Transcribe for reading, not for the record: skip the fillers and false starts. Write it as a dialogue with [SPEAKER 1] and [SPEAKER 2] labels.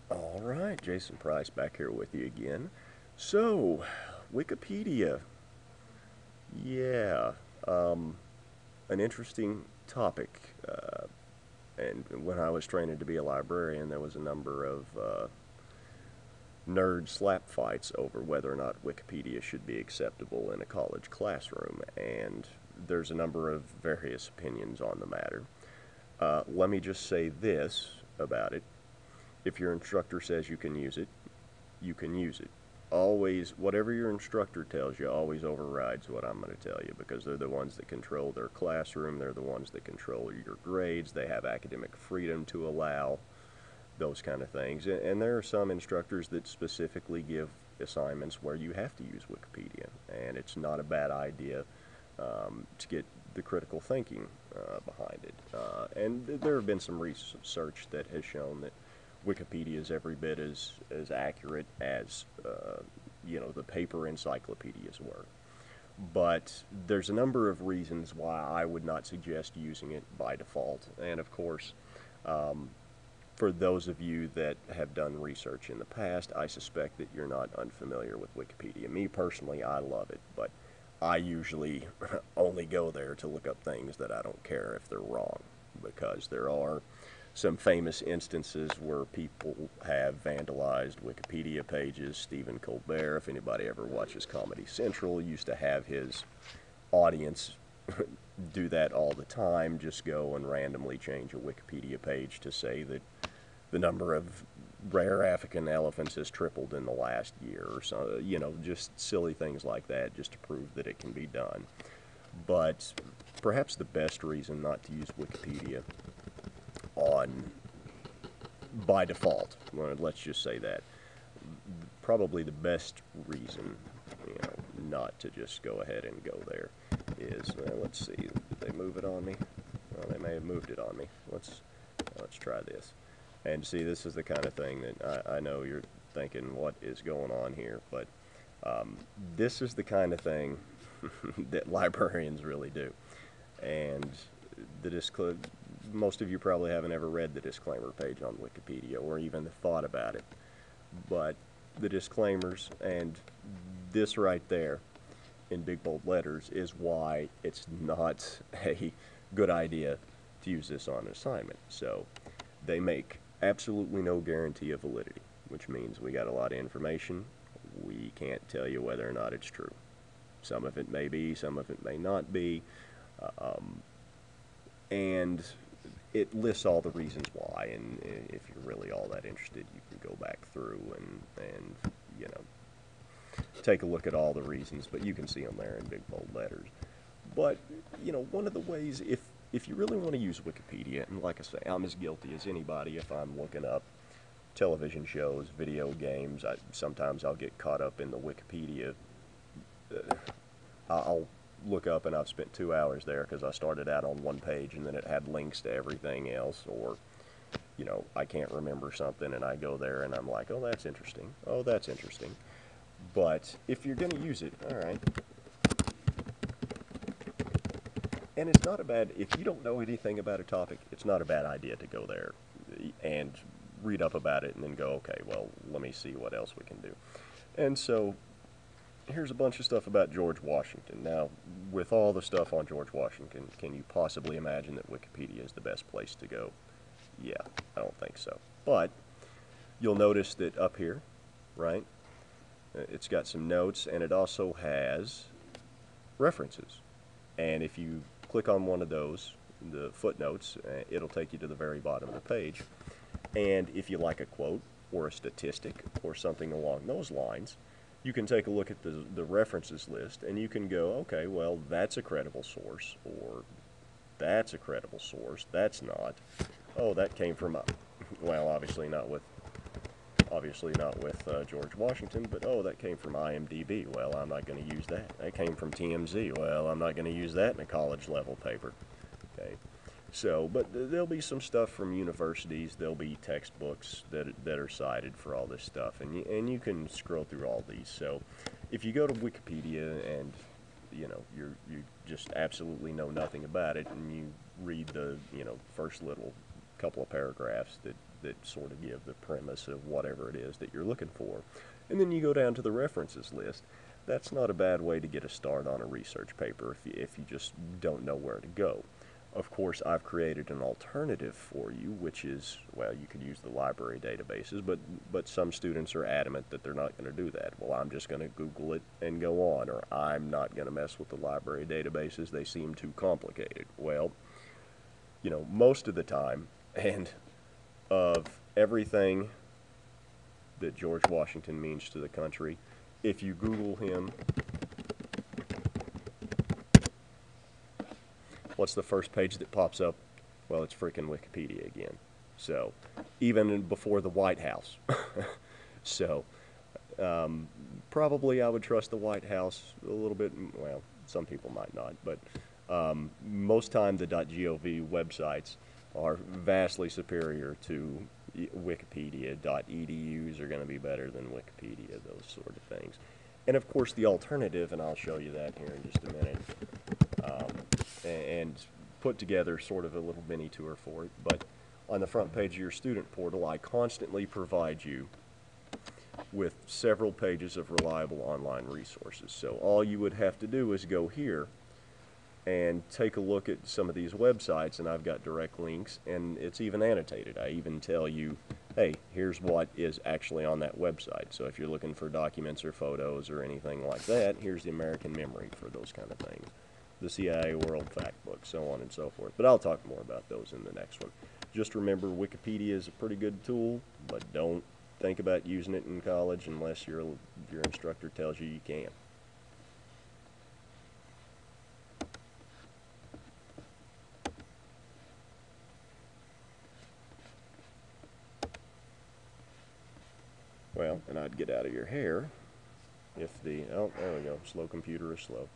[SPEAKER 1] All right, Jason Price back here with you again. So, Wikipedia. Yeah, um, an interesting topic. And when I was training to be a librarian, there was a number of nerd slap fights over whether or not Wikipedia should be acceptable in a college classroom. And there's a number of various opinions on the matter. Let me just say this about it. If your instructor says you can use it, you can use it. Always, whatever your instructor tells you, always overrides what I'm going to tell you because they're the ones that control their classroom. They're the ones that control your grades. They have academic freedom to allow those kind of things. And there are some instructors that specifically give assignments where you have to use Wikipedia. And it's not a bad idea to get the critical thinking behind it. And there have been some research that has shown that Wikipedia is every bit as accurate as the paper encyclopedias were. But there's a number of reasons why I would not suggest using it by default. And of course, um, for those of you that have done research in the past, I suspect that you're not unfamiliar with Wikipedia. Me personally, I love it, but I usually only go there to look up things that I don't care if they're wrong, because there are some famous instances where people have vandalized Wikipedia pages. Stephen Colbert, if anybody ever watches Comedy Central, used to have his audience do that all the time, just go and randomly change a Wikipedia page to say that the number of rare African elephants has tripled in the last year or so, just silly things like that just to prove that it can be done. But perhaps the best reason not to use Wikipedia on by default, well, let's just say that, probably the best reason, not to just go ahead and go there is, let's see, did they move it on me? Well, they may have moved it on me. Let's try this. And see, this is the kind of thing that I know you're thinking, what is going on here? But this is the kind of thing that librarians really do. And most of you probably haven't ever read the disclaimer page on Wikipedia or even thought about it. But the disclaimers and this right there in big bold letters is why it's not a good idea to use this on an assignment. So they make absolutely no guarantee of validity, which means we got a lot of information. We can't tell you whether or not it's true. Some of it may be, some of it may not be. And it lists all the reasons why, and if you're really all that interested, you can go back through and take a look at all the reasons, but you can see them there in big bold letters. But one of the ways, if you really want to use Wikipedia, and like I say, I'm as guilty as anybody if I'm looking up television shows, video games. Sometimes I'll get caught up in the Wikipedia. I'll look up and I've spent 2 hours there because I started out on one page and then it had links to everything else, or I can't remember something and I go there and I'm like, oh, that's interesting. Oh, that's interesting. But if you're going to use it, all right. And it's not a bad, if you don't know anything about a topic, it's not a bad idea to go there and read up about it and then go, okay, well, let me see what else we can do. And so here's a bunch of stuff about George Washington. Now, with all the stuff on George Washington, can you possibly imagine that Wikipedia is the best place to go? Yeah, I don't think so. But you'll notice that up here, right, it's got some notes, and it also has references. And if you click on one of those, the footnotes, it'll take you to the very bottom of the page. And if you like a quote or a statistic or something along those lines, you can take a look at the references list and you can go, okay, well, that's a credible source, or that's a credible source, that's not. Oh, that came from, well, obviously not with George Washington, but oh, that came from IMDb. Well, I'm not going to use that. That came from TMZ. Well, I'm not going to use that in a college level paper. Okay, so, but there'll be some stuff from universities. There'll be textbooks that are cited for all this stuff, and you can scroll through all these. So, if you go to Wikipedia and you just absolutely know nothing about it, and you read the first little couple of paragraphs that that sort of give the premise of whatever it is that you're looking for. And then you go down to the references list. That's not a bad way to get a start on a research paper if you just don't know where to go. Of course, I've created an alternative for you, which is, well, you could use the library databases, but some students are adamant that they're not going to do that. Well, I'm just going to Google it and go on, or I'm not going to mess with the library databases. They seem too complicated. Well, you know, most of the time, and of everything that George Washington means to the country, if you Google him, what's the first page that pops up? Well, it's freaking Wikipedia again. So, even before the White House. So, probably I would trust the White House a little bit. Well, some people might not, but most time the .gov websites are vastly superior to Wikipedia. .edus are going to be better than Wikipedia, those sort of things. And of course the alternative, and I'll show you that here in just a minute, and put together sort of a little mini tour for it, but on the front page of your student portal, I constantly provide you with several pages of reliable online resources. So all you would have to do is go here and take a look at some of these websites, and I've got direct links, and it's even annotated. I even tell you, hey, here's what is actually on that website. So if you're looking for documents or photos or anything like that, here's the American Memory for those kind of things, the CIA World Factbook, so on and so forth. But I'll talk more about those in the next one. Just remember, Wikipedia is a pretty good tool, but don't think about using it in college unless your instructor tells you you can. Well, and I'd get out of your hair if the, oh, there we go, slow computer is slow.